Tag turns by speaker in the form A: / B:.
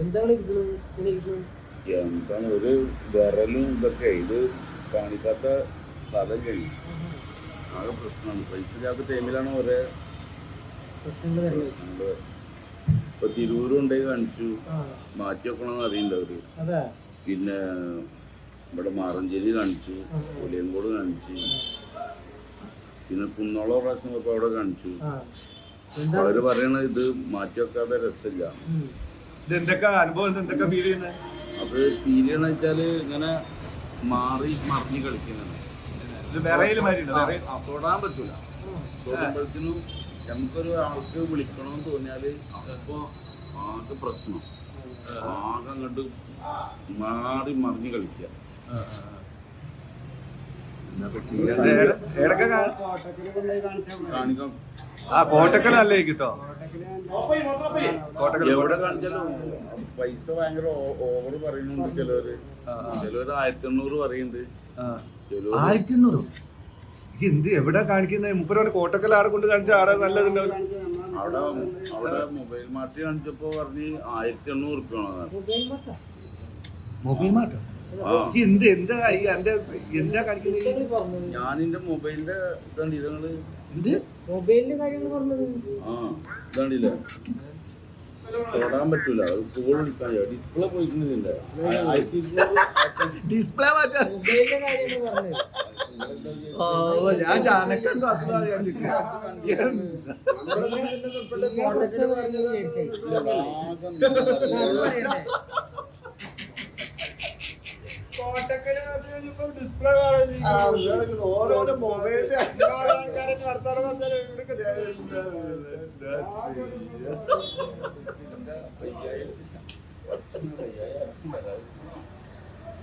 A: എന്താണ് ഒരു വിരലും ഇതൊക്കെ ഇത് കാണിക്കാത്ത സ്ഥലം കഴിയും. ആകെ പ്രശ്നമാണ്. പൈസ ഇല്ലാത്ത ടൈമിലാണ് ഒരേ പ്രശ്നങ്ങൾ. ഇപ്പൊ തിരൂരുണ്ടായി കാണിച്ചു, മാറ്റി വെക്കണമെന്ന് അറിയണ്ടവര്. പിന്നെ ഇവിടെ മാറഞ്ചേരി കാണിച്ചു, പുളിയങ്കോട് കാണിച്ചു, പിന്നെ കുന്നോളം പ്രാവശ്യം ഇപ്പൊ അവിടെ കാണിച്ചു. അവര് പറയണ ഇത് മാറ്റി വെക്കാതെ രസമില്ല. അത് ഫീൽ ചെയ്യണ വെച്ചാല് ഇങ്ങനെ മാറി മറിഞ്ഞ് കളിക്കുന്നത്. തൊടാൻ പറ്റൂല. തൊടുമ്പോഴത്തേനും നമുക്കൊരു ആൾക്ക് വിളിക്കണമെന്ന് തോന്നിയാല് അപ്പൊ ആകെ പ്രശ്നം, ആകെ അങ്ങോട്ട് മാറി മറിഞ്ഞ് കളിക്കുക. കാണിക്കാം.
B: കോട്ടക്കലല്ലേ കിട്ടോ?
A: എവിടെ കാണിച്ചാലും പൈസ ഭയങ്കര ഓവർ പറയുന്നുണ്ട്. ചിലവര് 1800 പറയുന്നുണ്ട്.
B: 1800 എന്ത് എവിടെ കാണിക്കുന്നത്? മുപ്പത് കോട്ടക്കൽ ആടെ കൊണ്ട് കാണിച്ച ആടെ നല്ലതുണ്ടാവും.
A: അവിടെ മൊബൈൽ മാർട്ട് കാണിച്ചപ്പോ പറഞ്ഞ് 1800 റുപ്യാണ്.
B: മൊബൈൽ മാർട്ടോ? എന്ത് എന്താ എന്താ കാണിക്കുന്നത്?
A: ഞാൻ എന്റെ മൊബൈലിന്റെ ഇതങ്ങള്
C: മൊബൈലിന്റെ കാര്യങ്ങൾ പറഞ്ഞത്
A: ഇതാണ്ടില്ല, തൊടാൻ പറ്റൂല. കോൾ വിളിക്കാൻ ഡിസ്പ്ലേ പോയിട്ടുണ്ട്.
B: ഡിസ്പ്ലേ മാറ്റാൻ
C: മൊബൈലിന്റെ കാര്യങ്ങൾ പറഞ്ഞത്.
B: ഞാൻ ജാനക്കെന്തോ അസുഖം
C: ഡിസ്പ്ലേ
B: ഓരോരോ മൊബൈലിന്റെ
A: വർത്താനം